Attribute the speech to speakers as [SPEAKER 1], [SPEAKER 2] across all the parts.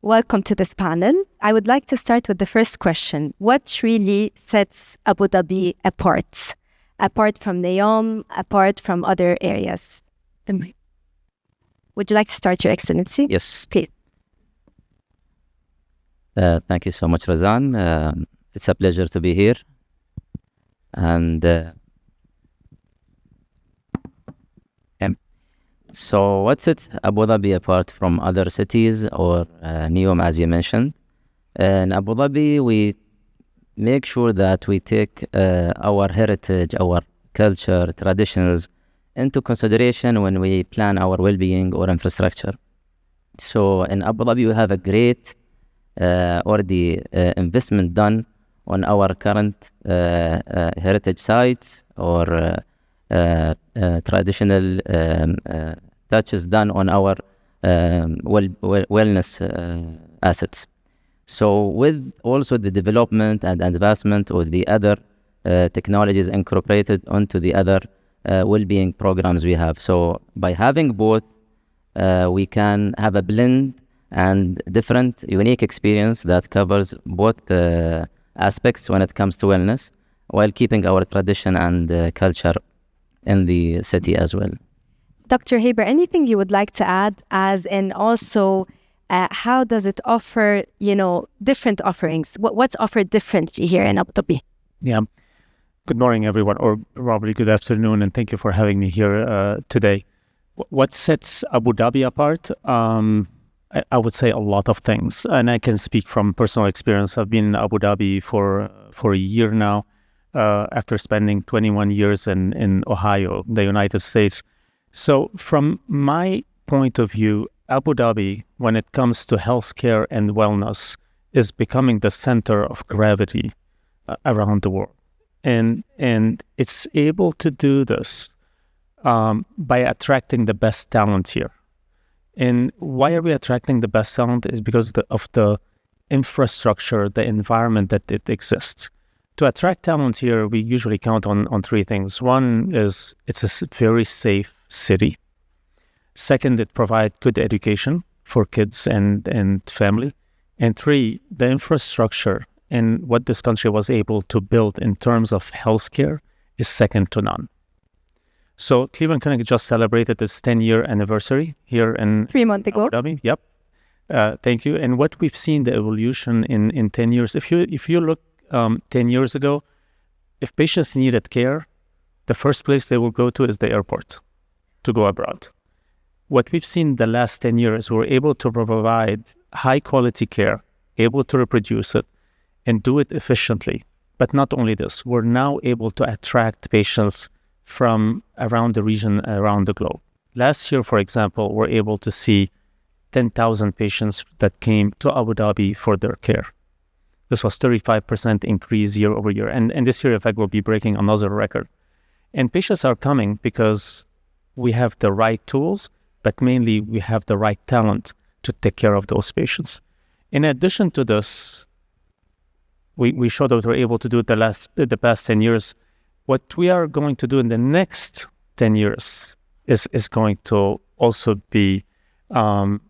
[SPEAKER 1] welcome to this panel. I would like to start with the first question. What really sets Abu Dhabi apart from Neom, apart from other areas? Would you like to start, Your Excellency?
[SPEAKER 2] Yes.
[SPEAKER 1] Please.
[SPEAKER 2] Thank you so much, Razan. It's a pleasure to be here. And so what sets Abu Dhabi apart from other cities or Neom, as you mentioned? In Abu Dhabi, we make sure that we take our heritage, our culture, traditions into consideration when we plan our well-being or infrastructure. So in Abu Dhabi, we have a great already investment done on our current heritage sites or traditional touches done on our wellness assets. So with also the development and advancement of the other technologies incorporated onto the other well-being programs we have. So by having both, we can have a blend and different unique experience that covers both aspects when it comes to wellness, while keeping our tradition and culture in the city as well.
[SPEAKER 1] Dr. Haber, anything you would like to add, as in also how does it offer, different offerings? What's offered differently here in Abu Dhabi?
[SPEAKER 3] Yeah. Good morning, everyone, or probably good afternoon, and thank you for having me here today. What sets Abu Dhabi apart? I would say a lot of things, and I can speak from personal experience. I've been in Abu Dhabi for a year now, after spending 21 years in Ohio, the United States. So from my point of view, Abu Dhabi, when it comes to healthcare and wellness, is becoming the center of gravity around the world. And it's able to do this by attracting the best talent here. And why are we attracting the best talent? Is because of the infrastructure, the environment that it exists. To attract talent here, we usually count on three things. One is it's a very safe city. Second, it provides good education for kids and family. And three, the infrastructure and what this country was able to build in terms of healthcare is second to none. So Cleveland Clinic just celebrated its 10-year anniversary here in
[SPEAKER 1] 3 months ago.
[SPEAKER 3] Abu Dhabi. Yep. Thank you. And what we've seen, the evolution in 10 years, if you look 10 years ago, if patients needed care, the first place they will go to is the airport to go abroad. What we've seen the last 10 years, we're able to provide high quality care, able to reproduce it, and do it efficiently. But not only this, we're now able to attract patients from around the region, around the globe. Last year, for example, we're able to see 10,000 patients that came to Abu Dhabi for their care. This was 35% increase year over year. And this year, in fact, we'll be breaking another record. And patients are coming because we have the right tools, but mainly we have the right talent to take care of those patients. In addition to this, we showed that we're able to do it the past 10 years. What we are going to do in the next 10 years is going to also be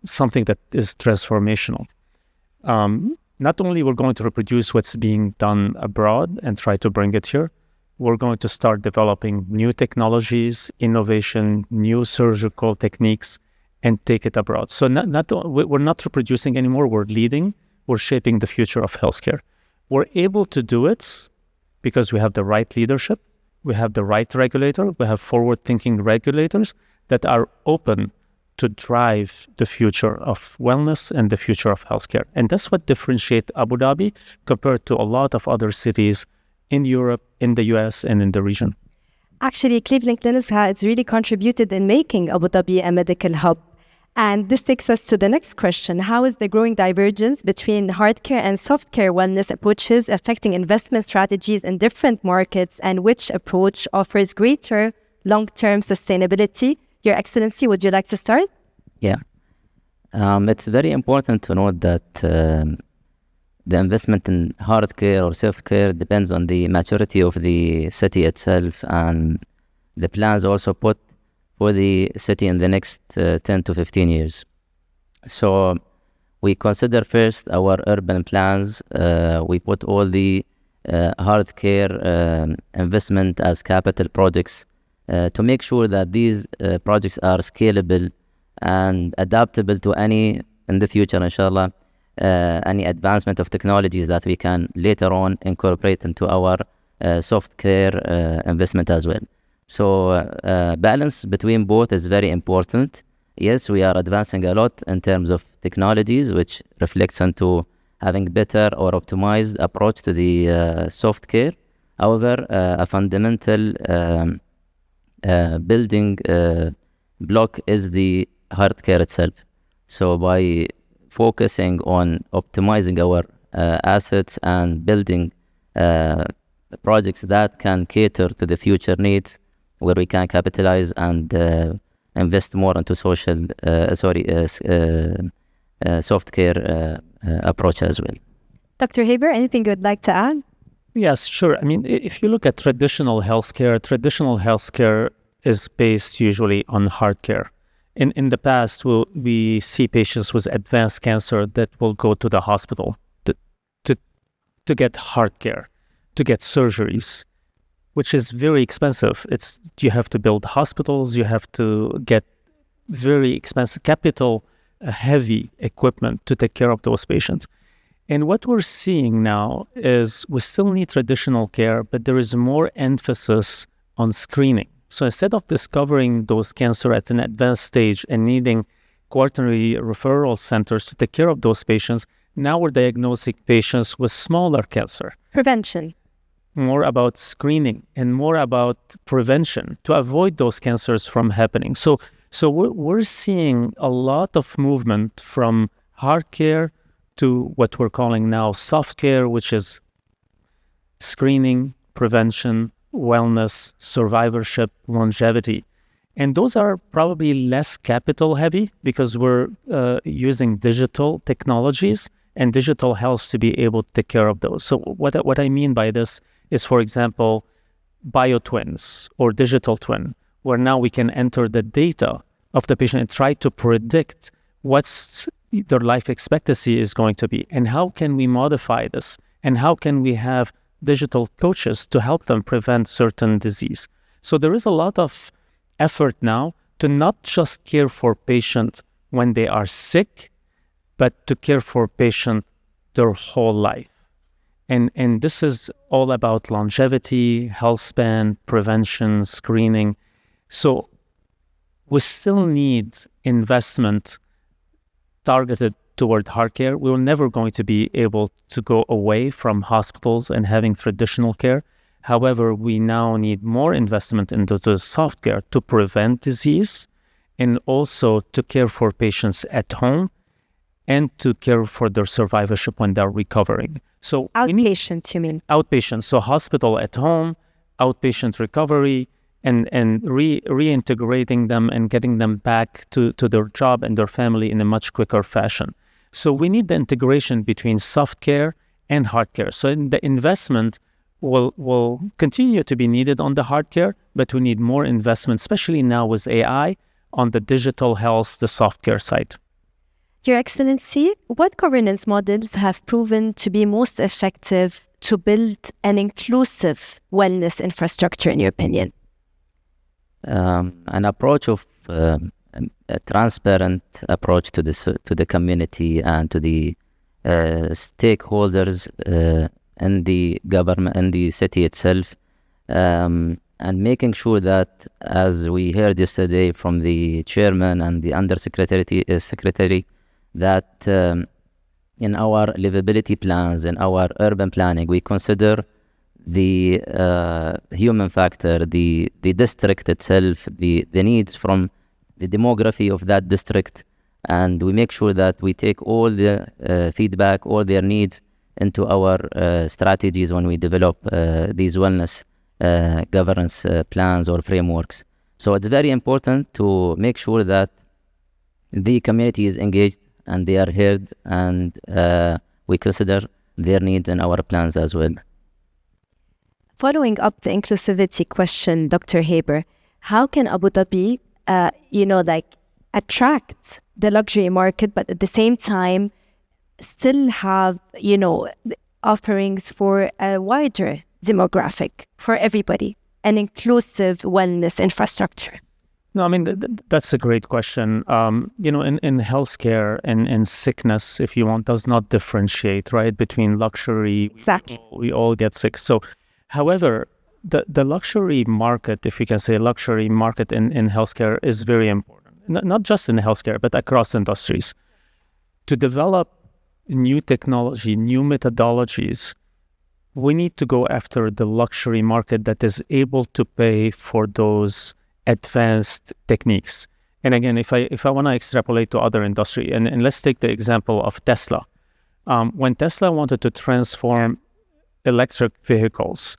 [SPEAKER 3] something that is transformational. Not only we're going to reproduce what's being done abroad and try to bring it here, we're going to start developing new technologies, innovation, new surgical techniques, and take it abroad. So we're not reproducing anymore, we're leading, we're shaping the future of healthcare. We're able to do it because we have the right leadership, we have the right regulator, we have forward-thinking regulators that are open to drive the future of wellness and the future of healthcare. And that's what differentiates Abu Dhabi compared to a lot of other cities in Europe, in the US, and in the region.
[SPEAKER 1] Actually, Cleveland Clinic has really contributed in making Abu Dhabi a medical hub. And this takes us to the next question. How is the growing divergence between hard care and soft care wellness approaches affecting investment strategies in different markets, and which approach offers greater long-term sustainability? Your Excellency, would you like to start?
[SPEAKER 2] Yeah. It's very important to note that the investment in hard care or self-care depends on the maturity of the city itself and the plans also put for the city in the next 10 to 15 years. So we consider first our urban plans. We put all the hard care investment as capital projects to make sure that these projects are scalable and adaptable to any, in the future, inshallah, any advancement of technologies that we can later on incorporate into our soft care investment as well. So balance between both is very important. Yes, we are advancing a lot in terms of technologies, which reflects into having better or optimized approach to the soft care. However, a fundamental building block is the hard care itself. So by focusing on optimizing our assets and building projects that can cater to the future needs, where we can capitalize and invest more into soft care approach as well.
[SPEAKER 1] Dr. Haber, anything you'd like to add?
[SPEAKER 3] Yes, sure. I mean, if you look at traditional healthcare is based usually on hard care. In the past, we see patients with advanced cancer that will go to the hospital to get hard care, to get surgeries, which is very expensive. You have to build hospitals, you have to get very expensive capital, heavy equipment to take care of those patients. And what we're seeing now is we still need traditional care, but there is more emphasis on screening. So instead of discovering those cancer at an advanced stage and needing quaternary referral centers to take care of those patients, now we're diagnosing patients with smaller cancer.
[SPEAKER 1] Prevention.
[SPEAKER 3] More about screening and more about prevention to avoid those cancers from happening. So we're seeing a lot of movement from hard care to what we're calling now soft care, which is screening, prevention, wellness, survivorship, longevity. And those are probably less capital heavy because we're using digital technologies and digital health to be able to take care of those. So what I mean by this is, for example, biotwins or digital twin, where now we can enter the data of the patient and try to predict what's their life expectancy is going to be, and how can we modify this, and how can we have digital coaches to help them prevent certain disease. So there is a lot of effort now to not just care for patients when they are sick, but to care for patients their whole life. And this is all about longevity, health span, prevention, screening. So we still need investment targeted toward hard care. We were never going to be able to go away from hospitals and having traditional care. However, we now need more investment into the soft care to prevent disease and also to care for patients at home and to care for their survivorship when they're recovering. So
[SPEAKER 1] outpatient, you mean?
[SPEAKER 3] Outpatient, so hospital at home, outpatient recovery, and reintegrating them and getting them back to their job and their family in a much quicker fashion. So we need the integration between soft care and hard care. So the investment will continue to be needed on the hard care, but we need more investment, especially now with AI, on the digital health, the soft care side.
[SPEAKER 1] Your Excellency, what governance models have proven to be most effective to build an inclusive wellness infrastructure, in your opinion?
[SPEAKER 2] An approach of a transparent approach to the community and to the stakeholders in the government, in the city itself, and making sure that, as we heard yesterday from the chairman and the secretary, that in our livability plans, in our urban planning, we consider the human factor, the district itself, the needs from the demography of that district, and we make sure that we take all the feedback, all their needs into our strategies when we develop these wellness governance plans or frameworks. So it's very important to make sure that the community is engaged and they are heard, and we consider their needs in our plans as well.
[SPEAKER 1] Following up the inclusivity question, Dr. Haber, how can Abu Dhabi, attract the luxury market, but at the same time still have, offerings for a wider demographic, for everybody, an inclusive wellness infrastructure?
[SPEAKER 3] No, I mean, that's a great question. In healthcare and sickness, if you want, does not differentiate, right, between luxury.
[SPEAKER 1] Exactly.
[SPEAKER 3] We all get sick. So, however, the luxury market, if you can say luxury market in healthcare, is very important. Not just in healthcare, but across industries. To develop new technology, new methodologies, we need to go after the luxury market that is able to pay for those advanced techniques. And again, if I want to extrapolate to other industry, and let's take the example of Tesla. When Tesla wanted to transform electric vehicles,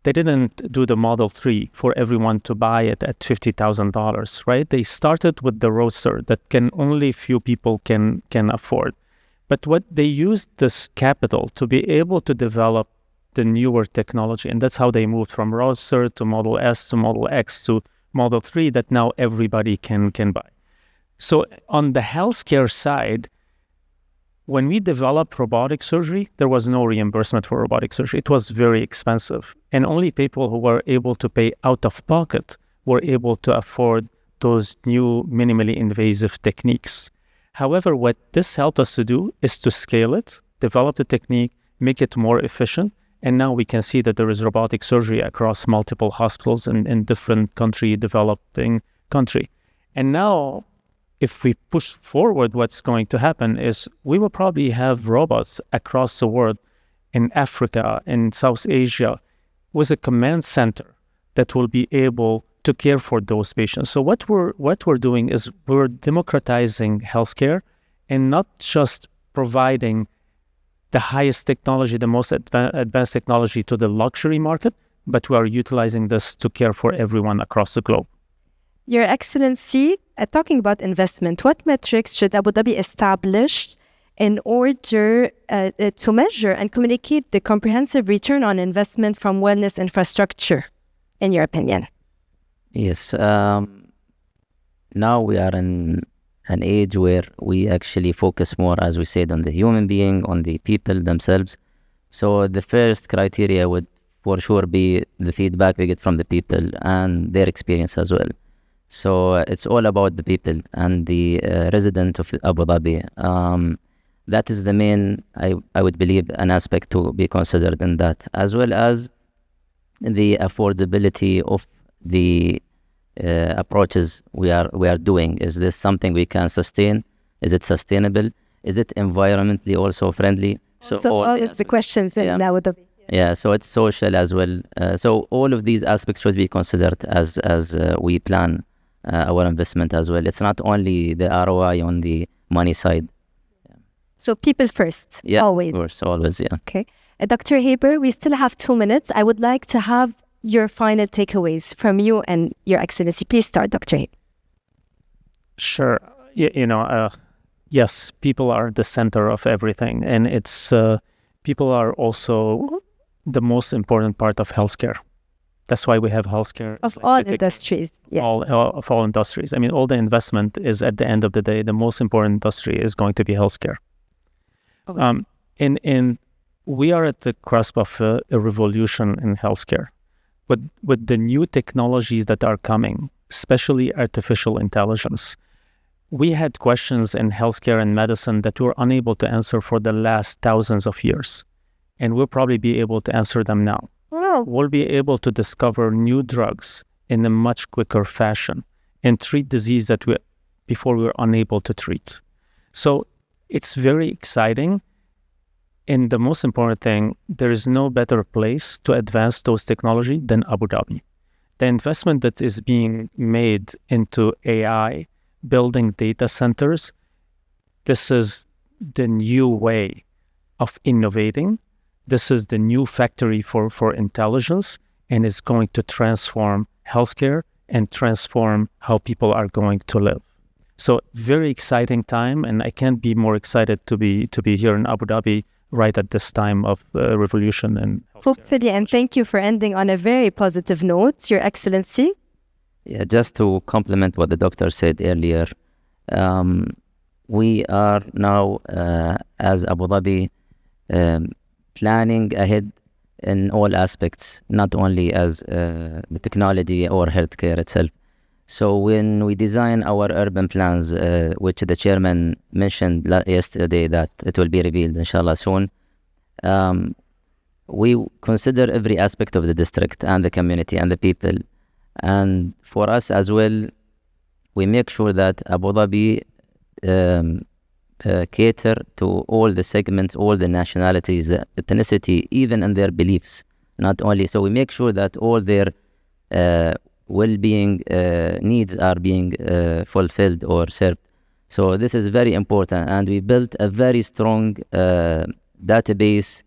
[SPEAKER 3] they didn't do the Model 3 for everyone to buy it at $50,000, right? They started with the Roadster that only few people can afford. But what they used this capital to be able to develop the newer technology, and that's how they moved from Roadster to Model S to Model X to Model 3 that now everybody can buy. So on the healthcare side, when we developed robotic surgery, there was no reimbursement for robotic surgery. It was very expensive. And only people who were able to pay out of pocket were able to afford those new minimally invasive techniques. However, what this helped us to do is to scale it, develop the technique, make it more efficient. And now we can see that there is robotic surgery across multiple hospitals in different developing country. And now, if we push forward, what's going to happen is we will probably have robots across the world, in Africa, in South Asia, with a command center that will be able to care for those patients. So what we're doing is we're democratizing healthcare and not just providing the highest technology, the most advanced technology to the luxury market, but we are utilizing this to care for everyone across the globe.
[SPEAKER 1] Your Excellency, talking about investment, what metrics should Abu Dhabi establish in order to measure and communicate the comprehensive return on investment from wellness infrastructure, in your opinion?
[SPEAKER 2] Yes. Now we are in an age where we actually focus more, as we said, on the human being, on the people themselves. So the first criteria would for sure be the feedback we get from the people and their experience as well. So it's all about the people and the resident of Abu Dhabi. That is the main, I would believe, an aspect to be considered in that, as well as the affordability of the approaches we are doing. Is this something we can sustain? Is it sustainable? Is it environmentally also friendly?
[SPEAKER 1] So all of the questions in Abu Dhabi.
[SPEAKER 2] Yeah, so it's social as well. So all of these aspects should be considered as we plan our investment as well. It's not only the ROI on the money side.
[SPEAKER 1] So people first, always.
[SPEAKER 2] Of course, always, yeah.
[SPEAKER 1] Okay. Dr. Haber, we still have 2 minutes. I would like to have your final takeaways from you and Your Excellency. Please start, Dr. Haber.
[SPEAKER 3] Sure. Yes, people are the center of everything. And it's people are also the most important part of healthcare. That's why we have healthcare.
[SPEAKER 1] Of all industries. Yeah.
[SPEAKER 3] Of all industries. I mean, all the investment is, at the end of the day, the most important industry is going to be healthcare.
[SPEAKER 1] Okay.
[SPEAKER 3] And we are at the cusp of a revolution in healthcare. With the new technologies that are coming, especially artificial intelligence, we had questions in healthcare and medicine that we were unable to answer for the last thousands of years. And we'll probably be able to answer them now.
[SPEAKER 1] Wow.
[SPEAKER 3] We'll be able to discover new drugs in a much quicker fashion and treat disease that before we were unable to treat. So it's very exciting. And the most important thing, there is no better place to advance those technology than Abu Dhabi. The investment that is being made into AI, building data centers, this is the new way of innovating. This is the new factory for intelligence, and is going to transform healthcare and transform how people are going to live. So very exciting time, and I can't be more excited to be here in Abu Dhabi right at this time of revolution and healthcare.
[SPEAKER 1] Hopefully, and thank you for ending on a very positive note, Your Excellency.
[SPEAKER 2] Yeah, just to complement what the doctor said earlier, we are now, as Abu Dhabi, planning ahead in all aspects, not only as the technology or healthcare itself. So when we design our urban plans, which the chairman mentioned yesterday that it will be revealed inshallah soon, we consider every aspect of the district and the community and the people. And for us as well, we make sure that Abu Dhabi cater to all the segments, all the nationalities, the ethnicity, even in their beliefs, not only. So we make sure that all their well-being needs are being fulfilled or served. So this is very important, and we built a very strong database.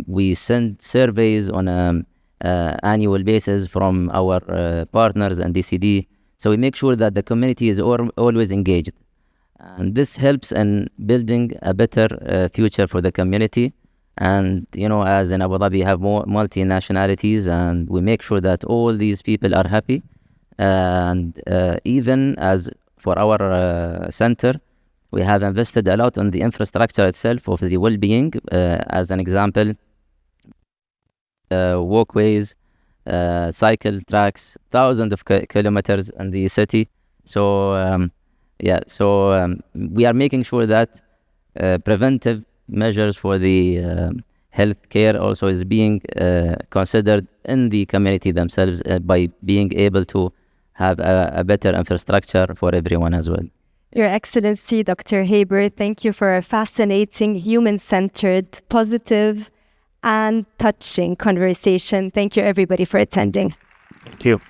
[SPEAKER 2] We send surveys on an annual basis from our partners and DCD. So we make sure that the community is always engaged. And this helps in building a better future for the community. And, as in Abu Dhabi, we have more multi-nationalities, and we make sure that all these people are happy. And even as for our center, we have invested a lot on the infrastructure itself of the well-being. As an example, walkways, cycle tracks, thousands of kilometers in the city. So, we are making sure that preventive measures for the health care also is being considered in the community themselves by being able to have a better infrastructure for everyone as well.
[SPEAKER 1] Your Excellency, Dr. Haber, thank you for a fascinating, human-centered, positive, and touching conversation. Thank you, everybody, for attending.
[SPEAKER 3] Thank you.